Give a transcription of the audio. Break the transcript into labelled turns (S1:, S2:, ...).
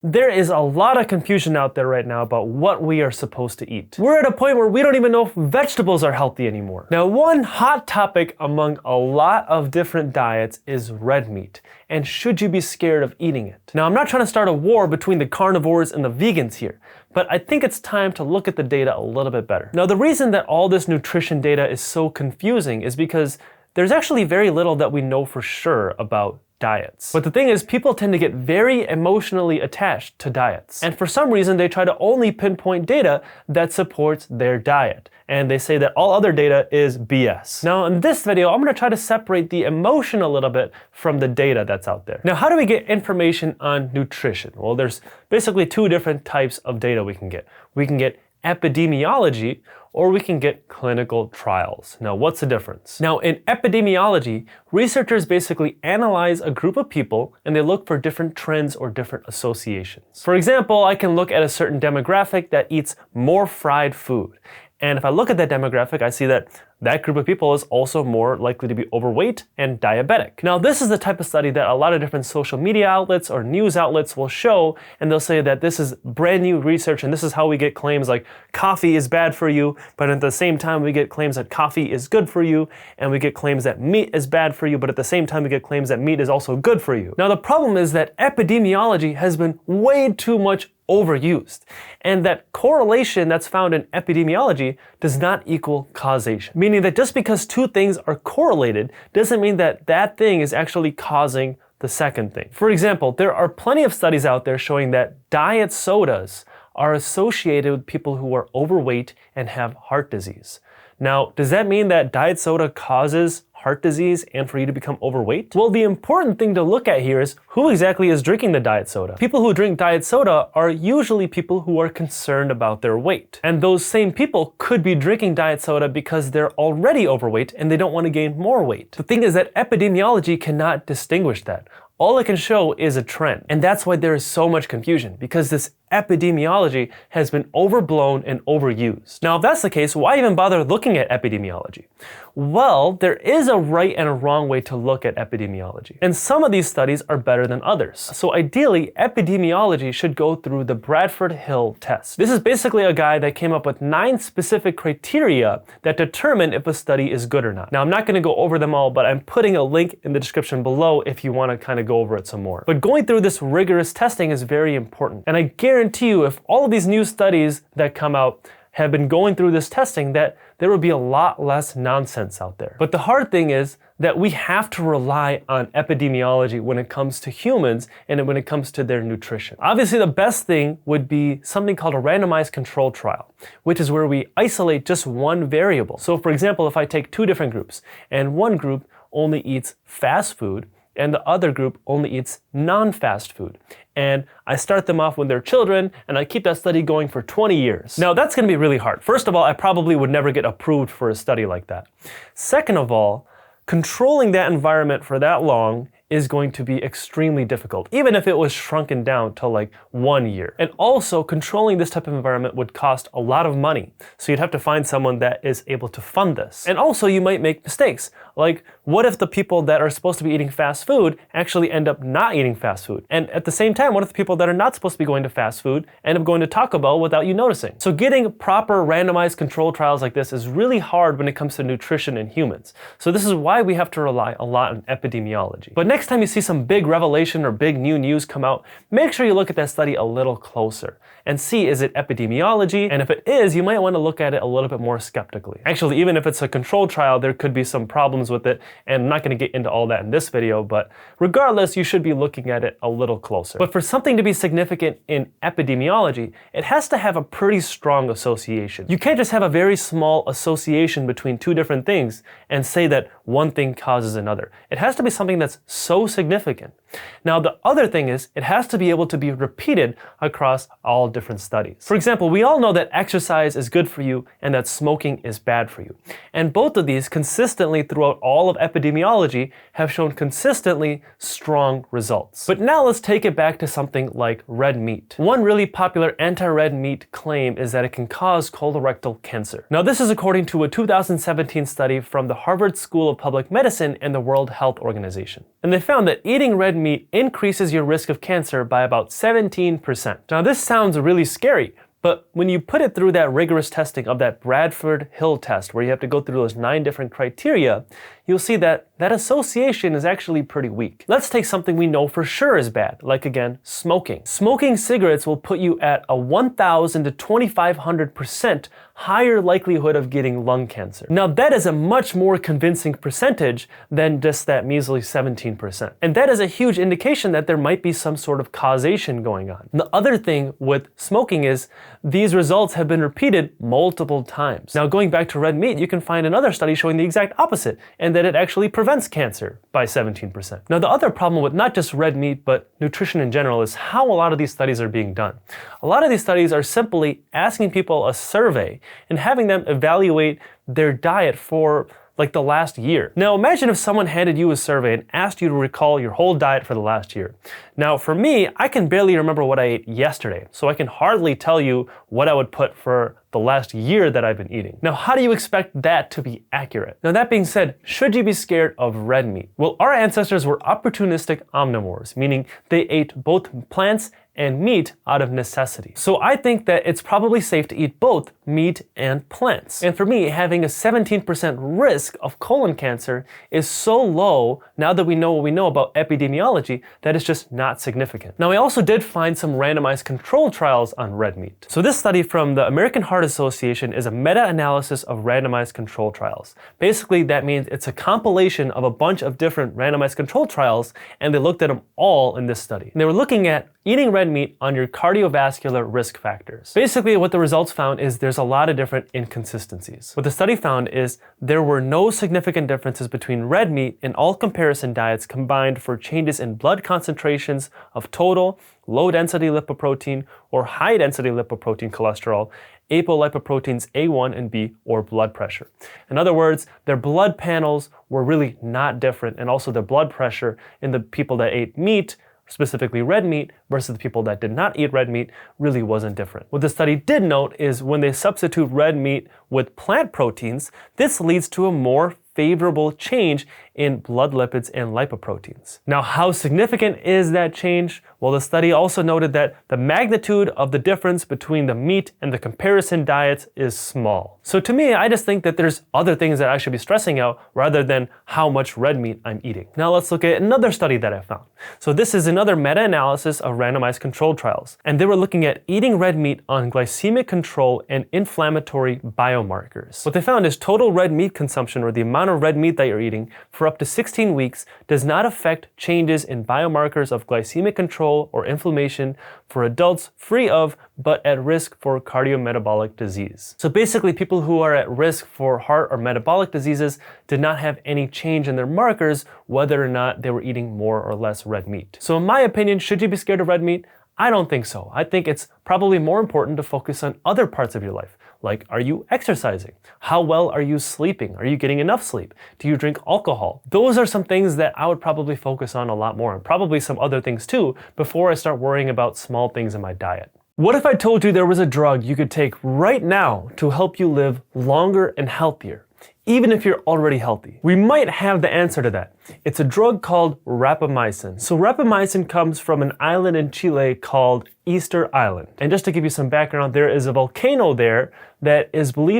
S1: There is a lot of confusion out there right now about what we are supposed to eat. We're at a point where we don't even know if vegetables are healthy anymore. Now, one hot topic among a lot of different diets is red meat, and should you be scared of eating it? Now, I'm not trying to start a war between the carnivores and the vegans here, but I think it's time to look at the data a little bit better. Now, the reason that all this nutrition data is so confusing is because there's actually very little that we know for sure about diets. But the thing is, people tend to get very emotionally attached to diets. And for some reason, they try to only pinpoint data that supports their diet. And they say that all other data is BS. Now, in this video, I'm gonna try to separate the emotion a little bit from the data that's out there. Now, how do we get information on nutrition? Well, there's basically two different types of data we can get. We can get epidemiology, or we can get clinical trials. Now, what's the difference? Now, in epidemiology, researchers basically analyze a group of people and they look for different trends or different associations. For example, I can look at a certain demographic that eats more fried food. And if I look at that demographic, I see that that group of people is also more likely to be overweight and diabetic. Now, this is the type of study that a lot of different social media outlets or news outlets will show, and they'll say that this is brand new research and this is how we get claims like coffee is bad for you, but at the same time we get claims that coffee is good for you, and we get claims that meat is bad for you, but at the same time we get claims that meat is also good for you. Now, the problem is that epidemiology has been way too much overused, and that correlation that's found in epidemiology does not equal causation. Meaning that just because two things are correlated doesn't mean that that thing is actually causing the second thing. For example, there are plenty of studies out there showing that diet sodas are associated with people who are overweight and have heart disease. Now, does that mean that diet soda causes heart disease and for you to become overweight? Well, the important thing to look at here is who exactly is drinking the diet soda. People who drink diet soda are usually people who are concerned about their weight. And those same people could be drinking diet soda because they're already overweight and they don't want to gain more weight. The thing is that epidemiology cannot distinguish that. All it can show is a trend. And that's why there is so much confusion, because this epidemiology has been overblown and overused. Now, if that's the case, why even bother looking at epidemiology? Well, there is a right and a wrong way to look at epidemiology. And some of these studies are better than others. So ideally, epidemiology should go through the Bradford-Hill test. This is basically a guy that came up with 9 specific criteria that determine if a study is good or not. Now, I'm not gonna go over them all, but I'm putting a link in the description below if you wanna kind of go over it some more. But going through this rigorous testing is very important. And I guarantee you, if all of these new studies that come out have been going through this testing, that there would be a lot less nonsense out there. But the hard thing is that we have to rely on epidemiology when it comes to humans and when it comes to their nutrition. Obviously, the best thing would be something called a randomized control trial, which is where we isolate just one variable. So for example, if I take 2 different groups and one group only eats fast food and the other group only eats non-fast food, and I start them off when they're children, and I keep that study going for 20 years. Now, that's gonna be really hard. First of all, I probably would never get approved for a study like that. Second of all, controlling that environment for that long is going to be extremely difficult, even if it was shrunken down to like 1 year. And also, controlling this type of environment would cost a lot of money. So you'd have to find someone that is able to fund this. And also, you might make mistakes. Like, what if the people that are supposed to be eating fast food actually end up not eating fast food? And at the same time, what if the people that are not supposed to be going to fast food end up going to Taco Bell without you noticing? So getting proper randomized control trials like this is really hard when it comes to nutrition in humans. So this is why we have to rely a lot on epidemiology. But next time you see some big revelation or big new news come out, make sure you look at that study a little closer and see, is it epidemiology? And if it is, you might want to look at it a little bit more skeptically. Actually, even if it's a controlled trial, there could be some problems with it, and I'm not going to get into all that in this video, but regardless, you should be looking at it a little closer. But for something to be significant in epidemiology, it has to have a pretty strong association. You can't just have a very small association between 2 different things and say that one thing causes another. It has to be something that's so significant. Now, the other thing is, it has to be able to be repeated across all different studies. For example, we all know that exercise is good for you and that smoking is bad for you. And both of these consistently throughout all of epidemiology have shown consistently strong results. But now let's take it back to something like red meat. One really popular anti-red meat claim is that it can cause colorectal cancer. Now, this is according to a 2017 study from the Harvard School of Public Medicine and the World Health Organization. And they found that eating red meat increases your risk of cancer by about 17%. Now this sounds really scary, but when you put it through that rigorous testing of that Bradford Hill test, where you have to go through those 9 different criteria, you'll see that that association is actually pretty weak. Let's take something we know for sure is bad, like again, smoking. Smoking cigarettes will put you at a 1,000 to 2,500% higher likelihood of getting lung cancer. Now that is a much more convincing percentage than just that measly 17%. And that is a huge indication that there might be some sort of causation going on. And the other thing with smoking is these results have been repeated multiple times. Now going back to red meat, you can find another study showing the exact opposite, and that it actually prevents cancer by 17%. Now the other problem with not just red meat, but nutrition in general is how a lot of these studies are being done. A lot of these studies are simply asking people a survey and having them evaluate their diet for like the last year. Now imagine if someone handed you a survey and asked you to recall your whole diet for the last year. Now for me, I can barely remember what I ate yesterday, so I can hardly tell you what I would put for the last year that I've been eating. Now how do you expect that to be accurate? Now that being said, should you be scared of red meat? Well, our ancestors were opportunistic omnivores, meaning they ate both plants and meat out of necessity. So I think that it's probably safe to eat both meat and plants. And for me, having a 17% risk of colon cancer is so low, now that we know what we know about epidemiology, that it's just not significant. Now I also did find some randomized control trials on red meat. So this study from the American Heart Association is a meta-analysis of randomized control trials. Basically, that means it's a compilation of a bunch of different randomized control trials, and they looked at them all in this study. And they were looking at eating red meat on your cardiovascular risk factors. Basically, what the results found is there's a lot of different inconsistencies. What the study found is there were no significant differences between red meat and all comparison diets combined for changes in blood concentrations of total, low-density lipoprotein, or high-density lipoprotein cholesterol, apolipoproteins A1 and B, or blood pressure. In other words, their blood panels were really not different, and also the blood pressure in the people that ate meat, specifically red meat, versus the people that did not eat red meat, really wasn't different. What the study did note is when they substitute red meat with plant proteins, this leads to a more favorable change in blood lipids and lipoproteins. Now, how significant is that change? Well, the study also noted that the magnitude of the difference between the meat and the comparison diets is small. So to me, I just think that there's other things that I should be stressing out rather than how much red meat I'm eating. Now let's look at another study that I found. So this is another meta-analysis of randomized controlled trials, and they were looking at eating red meat on glycemic control and inflammatory biomarkers. What they found is total red meat consumption, or the amount of red meat that you're eating, for up to 16 weeks does not affect changes in biomarkers of glycemic control or inflammation for adults free of but at risk for cardiometabolic disease. So basically, people who are at risk for heart or metabolic diseases did not have any change in their markers whether or not they were eating more or less red meat. So in my opinion, should you be scared of red meat? I don't think so. I think it's probably more important to focus on other parts of your life. Like, are you exercising? How well are you sleeping? Are you getting enough sleep? Do you drink alcohol? Those are some things that I would probably focus on a lot more, and probably some other things too, before I start worrying about small things in my diet. What if I told you there was a drug you could take right now to help you live longer and healthier, even if you're already healthy? We might have the answer to that. It's a drug called rapamycin. So rapamycin comes from an island in Chile called Easter Island. And just to give you some background, there is a volcano there that is believed